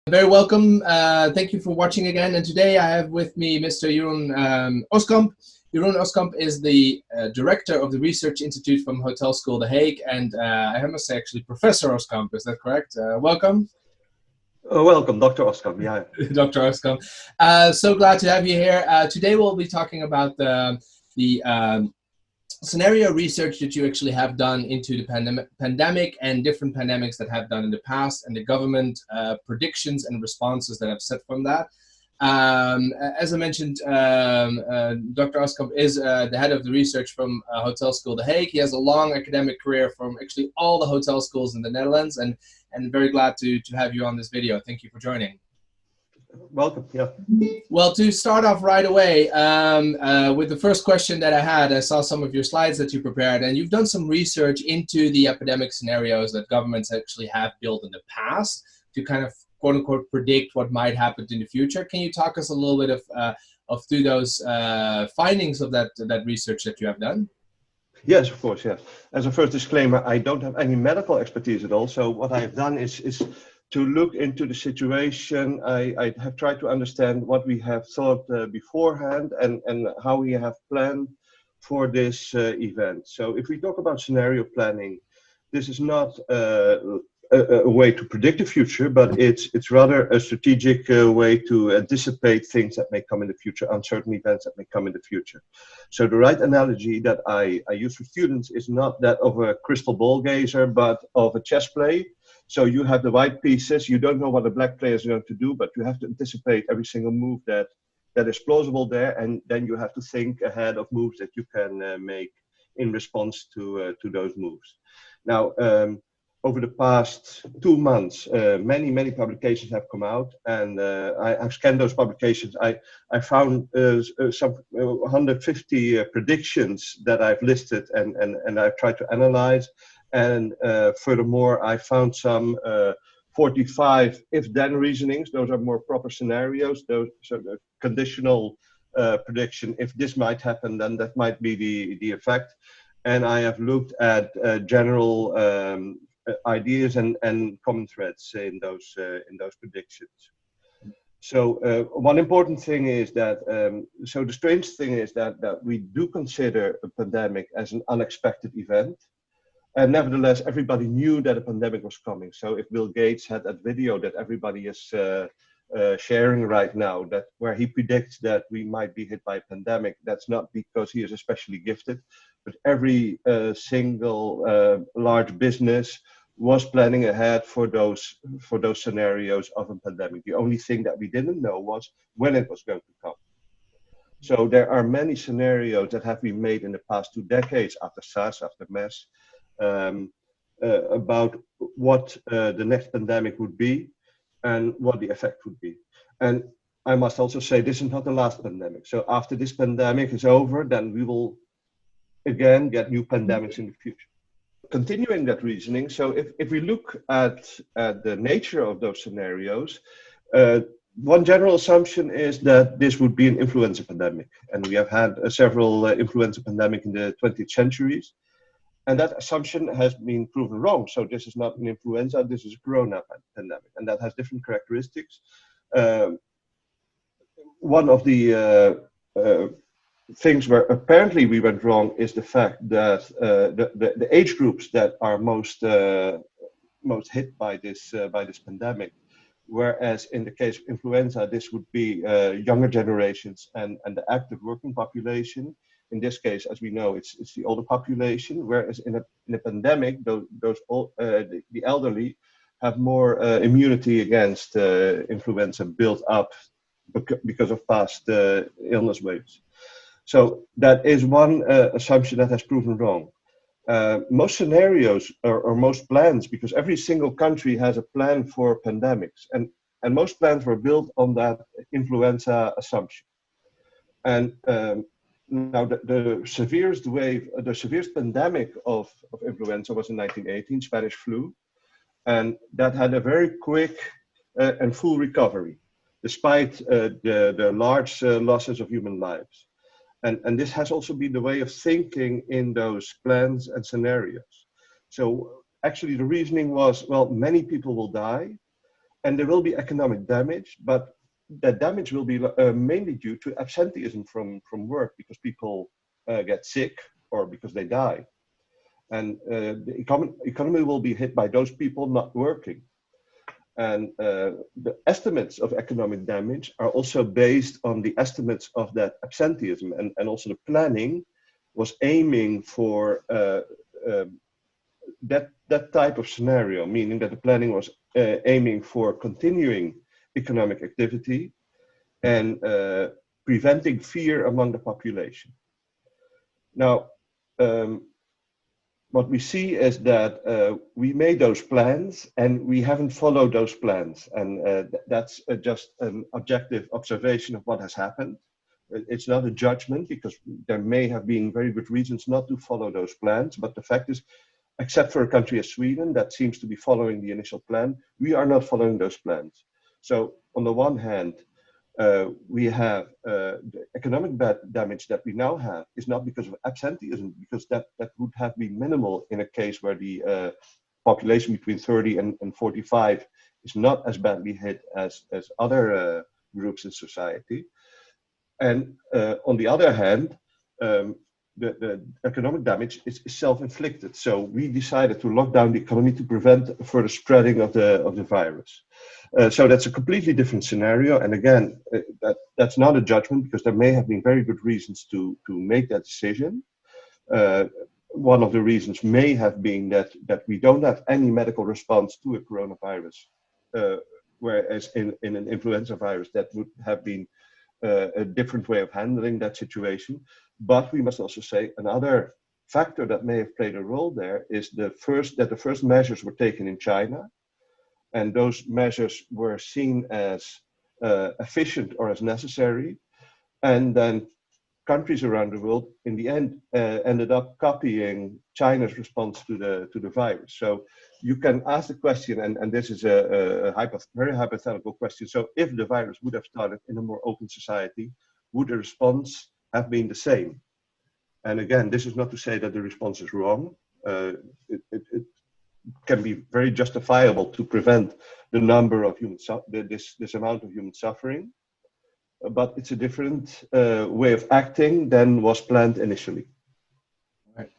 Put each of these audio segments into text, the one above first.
Very welcome. Thank you for watching again. And today I have with me Mr. Jeroen Oskam. Jeroen Oskam is the director of the Research Institute from Hotelschool, The Hague. And I must say actually Professor Oskam, is that correct? Welcome. Welcome, Dr. Oskam. Yeah. Dr. Oskam. So glad to have you here. Today we'll be talking about the scenario research that you actually have done into the pandemic and different pandemics that have done in the past, and the government predictions and responses that have set from that. As I mentioned, Dr. Oskam is the head of the research from Hotelschool The Hague. He has a long academic career from actually all the hotel schools in the Netherlands, and very glad to have you on this video. Thank you for joining. Welcome. Yeah. Well, to start off right away with the first question that I had, I saw some of your slides that you prepared, and you've done some research into the epidemic scenarios that governments actually have built in the past to kind of quote unquote predict what might happen in the future. Can you talk us a little bit of through those findings of that research that you have done? Yes, of course. Yes. As a first disclaimer, I don't have any medical expertise at all. So what I have done is to look into the situation. I have tried to understand what we have thought beforehand and how we have planned for this event. So if we talk about scenario planning, this is not a way to predict the future, but it's rather a strategic way to anticipate things that may come in the future, uncertain events that may come in the future. So the right analogy that I use for students is not that of a crystal ball gazer, but of a chess play. So you have the white pieces, you don't know what the black player is going to do, but you have to anticipate every single move that is plausible there, and then you have to think ahead of moves that you can make in response to those moves. Now, over the past 2 months, many publications have come out, and I've scanned those publications. I found some 150 predictions that I've listed and I've tried to analyze. And furthermore, I found some 45 if-then reasonings. Those are more proper scenarios. Those are the conditional prediction. If this might happen, then that might be the effect. And I have looked at general ideas and common threads in those predictions. So one important thing is that, so the strange thing is that we do consider a pandemic as an unexpected event. And nevertheless, everybody knew that a pandemic was coming. So if Bill Gates had that video that everybody is sharing right now, that where he predicts that we might be hit by a pandemic, that's not because he is especially gifted, but every single large business was planning ahead for those scenarios of a pandemic. The only thing that we didn't know was when it was going to come. So there are many scenarios that have been made in the past 2 decades, after SARS, after MERS, about what the next pandemic would be and what the effect would be. And I must also say, this is not the last pandemic. So after this pandemic is over, then we will again get new pandemics in the future. Continuing that reasoning, so if we look at the nature of those scenarios, one general assumption is that this would be an influenza pandemic. And we have had several influenza pandemics in the 20th centuries. And that assumption has been proven wrong. So this is not an influenza, this is a corona pandemic, and that has different characteristics. One of the things where apparently we went wrong is the fact that the age groups that are most hit by this pandemic, whereas in the case of influenza, this would be younger generations and the active working population. In this case, as we know, it's the older population, whereas in a pandemic, the elderly have more immunity against influenza built up because of past illness waves. So that is one assumption that has proven wrong. Most scenarios or most plans, because every single country has a plan for pandemics, and most plans were built on that influenza assumption. And now, the severest wave, the severest pandemic of influenza was in 1918, Spanish flu, and that had a very quick and full recovery, despite the large losses of human lives. And this has also been the way of thinking in those plans and scenarios. So actually the reasoning was, well, many people will die, and there will be economic damage, but that damage will be mainly due to absenteeism from work, because people get sick or because they die. And the economy will be hit by those people not working. And the estimates of economic damage are also based on the estimates of that absenteeism. And also the planning was aiming for that type of scenario, meaning that the planning was aiming for continuing economic activity and preventing fear among the population. Now, what we see is that we made those plans and we haven't followed those plans. And that's just an objective observation of what has happened. It's not a judgment, because there may have been very good reasons not to follow those plans. But the fact is, except for a country as Sweden that seems to be following the initial plan, we are not following those plans. So on the one hand, we have the economic damage that we now have is not because of absenteeism, because that would have been minimal in a case where the population between 30 and 45 is not as badly hit as other groups in society. And on the other hand, the economic damage is self-inflicted. So we decided to lock down the economy to prevent further spreading of the virus. So that's a completely different scenario. And again, that's not a judgment, because there may have been very good reasons to make that decision. One of the reasons may have been that we don't have any medical response to a coronavirus, whereas in an influenza virus that would have been a different way of handling that situation. But we must also say another factor that may have played a role there is the first measures were taken in China, and those measures were seen as efficient or as necessary, and then countries around the world in the end ended up copying China's response to the virus. So you can ask the question, and this is a very hypothetical question. So if the virus would have started in a more open society, would the response have been the same? And again, this is not to say that the response is wrong. It can be very justifiable to prevent the number of this amount of human suffering, but it's a different way of acting than was planned initially. Right.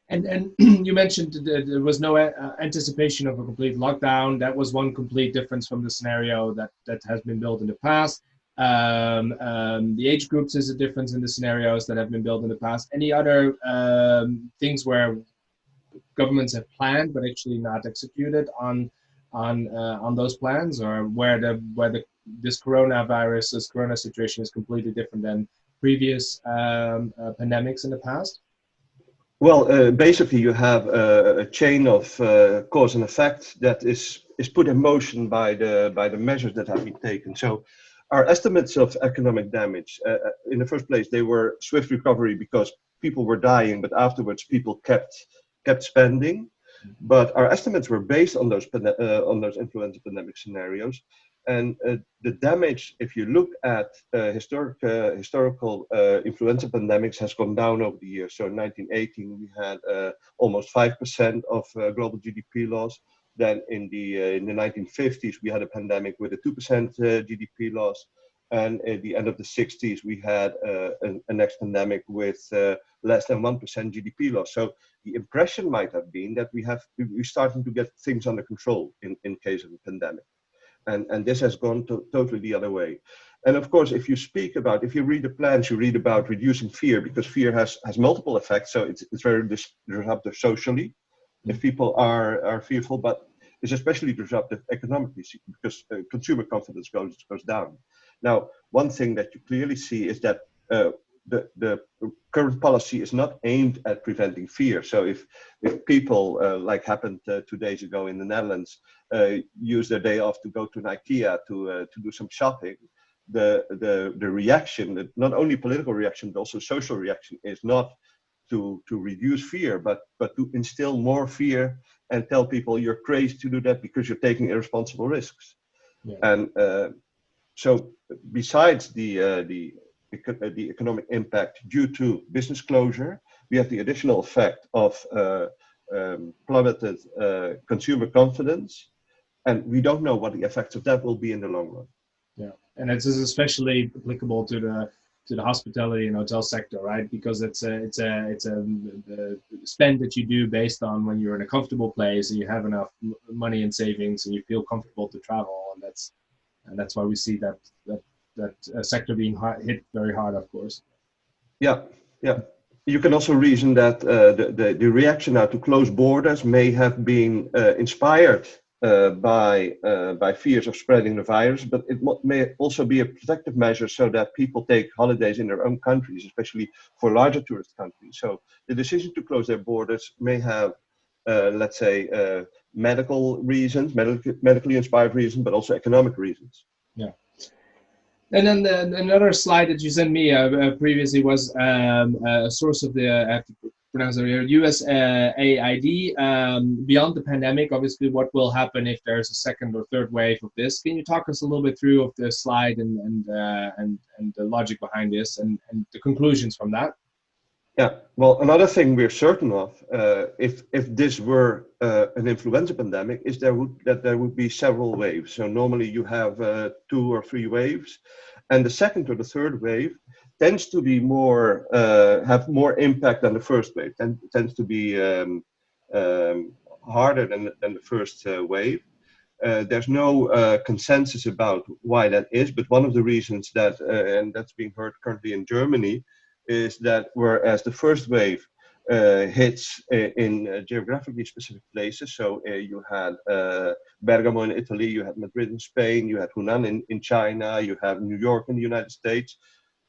And you mentioned that there was no anticipation of a complete lockdown. That was one complete difference from the scenario that has been built in the past. The age groups is a difference in the scenarios that have been built in the past. Any other things where governments have planned but actually not executed on those plans, or where this corona situation is completely different than previous pandemics in the past? Well, basically you have a chain of cause and effect that is put in motion by the measures that have been taken. So our estimates of economic damage, in the first place, they were swift recovery because people were dying, but afterwards people kept spending. But our estimates were based on those influenza pandemic scenarios. And the damage, if you look at historical influenza pandemics, has gone down over the years. So in 1918, we had almost 5% of global GDP loss. Then in the 1950s, we had a pandemic with a 2% GDP loss. And at the end of the 60s, we had a next pandemic with less than 1% GDP loss. So the impression might have been that we're starting to get things under control in case of a pandemic. And this has gone totally the other way. And of course, if you read the plans, you read about reducing fear, because fear has multiple effects. So it's very disruptive socially if people are fearful, but it's especially disruptive economically because consumer confidence goes down. Now, one thing that you clearly see is that the current policy is not aimed at preventing fear. So if people, like happened 2 days ago in the Netherlands, use their day off to go to an IKEA to do some shopping, the reaction, not only political reaction, but also social reaction, is not to reduce fear, but to instill more fear and tell people you're crazy to do that because you're taking irresponsible risks. Yeah. And so besides the economic impact due to business closure, we have the additional effect of plummeted consumer confidence And we don't know what the effects of that will be in the long run. Yeah, and it's especially applicable to the hospitality and hotel sector, right? Because it's a the spend that you do based on when you're in a comfortable place and you have enough money in savings and you feel comfortable to travel, and that's why we see that sector being hit very hard, of course. Yeah, yeah. You can also reason that the reaction now to close borders may have been inspired by fears of spreading the virus, but it may also be a protective measure so that people take holidays in their own countries, especially for larger tourist countries. So the decision to close their borders may have, let's say, medical reasons, medically inspired reasons, but also economic reasons. Yeah. And then another slide that you sent me previously was a source of the, I have to pronounce it here, USAID. Beyond the pandemic, obviously, what will happen if there's a second or third wave of this? Can you talk us a little bit through of the slide and the logic behind this and the conclusions from that? Yeah, well, another thing we're certain of, if this were an influenza pandemic, is that there would be several waves. So normally you have 2 or 3 waves, and the second or the third wave tends to be more have more impact than the first wave. Tends to be harder than the first wave. There's no consensus about why that is, but one of the reasons that, and that's being heard currently in Germany, is that whereas the first wave hits in geographically specific places, so you had Bergamo in Italy, you had Madrid in Spain, you had Hunan in China, you have New York in the United States.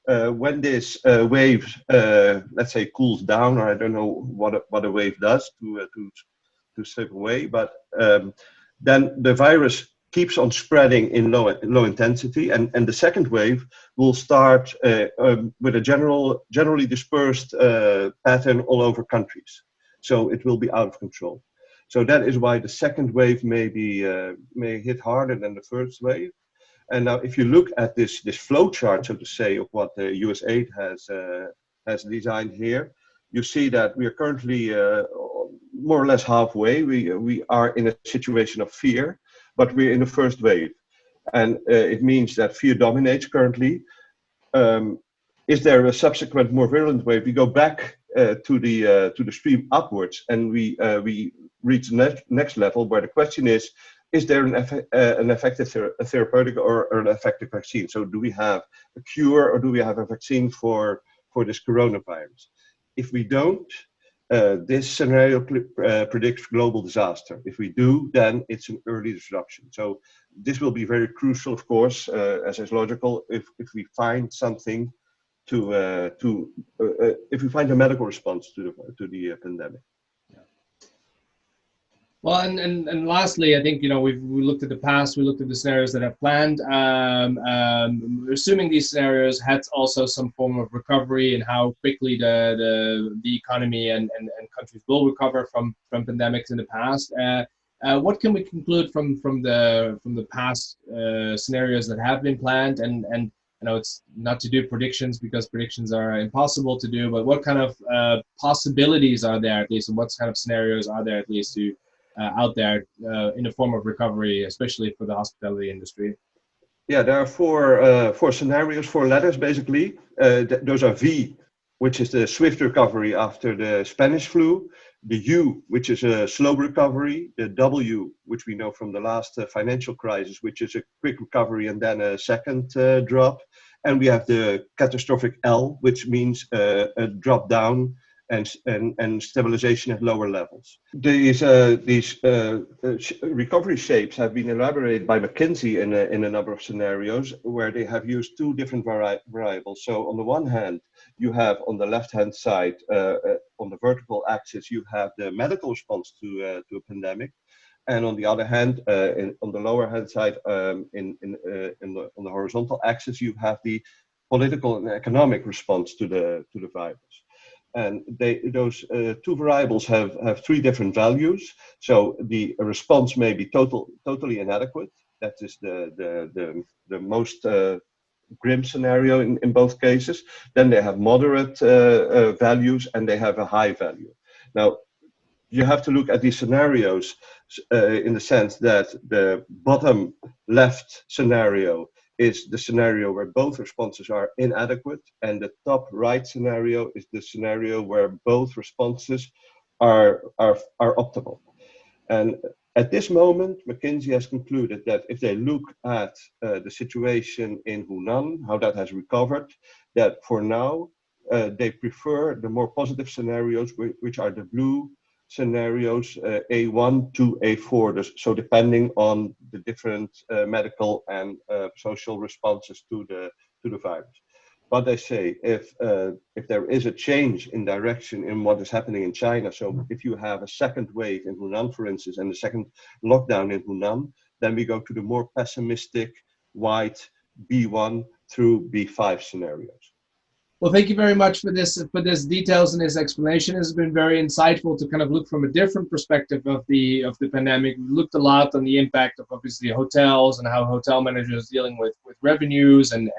When this wave, let's say, cools down, or I don't know what a wave does to slip away, but then the virus keeps on spreading in low intensity, and the second wave will start with a generally dispersed pattern all over countries. So it will be out of control. So that is why the second wave may hit harder than the first wave. And now, if you look at this flow chart, so to say, of what the USAID has designed here, you see that we are currently more or less halfway. We are in a situation of fear, but we're in the first wave, and it means that fear dominates currently. Is there a subsequent, more virulent wave? We go back to the stream upwards, and we reach the next level, where the question is there an effective therapeutic or an effective vaccine? So do we have a cure, or do we have a vaccine for this coronavirus? If we don't, this scenario predicts global disaster. If we do, then it's an early disruption. So this will be very crucial, of course, as is logical, if we find something if we find a medical response to the pandemic. Well, and lastly, I think, we looked at the past, we looked at the scenarios that have planned. Assuming these scenarios had also some form of recovery and how quickly the economy and countries will recover from pandemics in the past. What can we conclude from the past scenarios that have been planned? And I know it's not to do predictions because predictions are impossible to do, but what kind of possibilities are there at least, and what kind of scenarios are there at least out there in the form of recovery, especially for the hospitality industry? Yeah, there are four scenarios, 4 letters basically. Those are V, which is the swift recovery after the Spanish flu. The U, which is a slow recovery. The W, which we know from the last financial crisis, which is a quick recovery and then a second drop. And we have the catastrophic L, which means a drop down and stabilization at lower levels. These recovery shapes have been elaborated by McKinsey in a number of scenarios where they have used 2 different variables. So on the one hand, you have on the left-hand side, on the vertical axis, you have the medical response to a pandemic. And on the other hand, on the lower hand side, on the horizontal axis, you have the political and economic response to the virus. And those 2 variables have 3 different values. So the response may be totally inadequate. That is the most grim scenario in both cases. Then they have moderate values, and they have a high value. Now, you have to look at these scenarios in the sense that the bottom left scenario is the scenario where both responses are inadequate, and the top right scenario is the scenario where both responses are optimal. And at this moment, McKinsey has concluded that if they look at the situation in Hunan, how that has recovered, that for now, they prefer the more positive scenarios, which are the blue scenarios, A1 to A4. So depending on the different medical and social responses to the virus. But they say if there is a change in direction in what is happening in China, so if you have a second wave in Hunan, for instance, and a second lockdown in Hunan, then we go to the more pessimistic white B1 through B5 scenarios. Well, thank you very much for this details and this explanation. It's been very insightful to kind of look from a different perspective of the pandemic. We looked a lot on the impact of obviously hotels and how hotel managers dealing with revenues and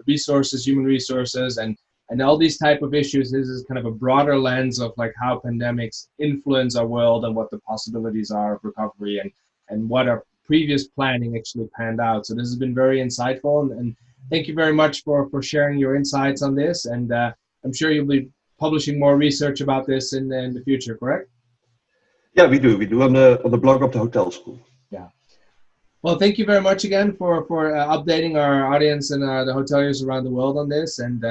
resources, human resources, and all these type of issues. This is kind of a broader lens of like how pandemics influence our world and what the possibilities are of recovery and what our previous planning actually panned out. So this has been very insightful, and thank you very much for sharing your insights on this, and I'm sure you'll be publishing more research about this in the future, correct? Yeah, we do on the blog of the Hotelschool. Yeah. Well, thank you very much again for updating our audience and the hoteliers around the world on this, and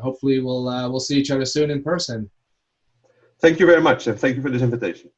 hopefully we'll see each other soon in person. Thank you very much, and thank you for this invitation.